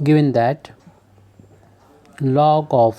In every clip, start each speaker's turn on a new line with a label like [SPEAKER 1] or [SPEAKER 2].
[SPEAKER 1] given that log of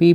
[SPEAKER 1] p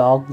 [SPEAKER 1] log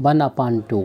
[SPEAKER 1] 1/2،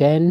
[SPEAKER 1] 10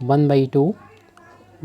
[SPEAKER 1] 1/2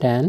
[SPEAKER 1] 10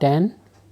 [SPEAKER 1] 10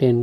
[SPEAKER 1] 10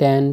[SPEAKER 1] 10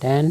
[SPEAKER 1] 10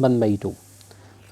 [SPEAKER 1] 1/2.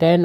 [SPEAKER 1] 10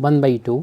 [SPEAKER 1] 1/2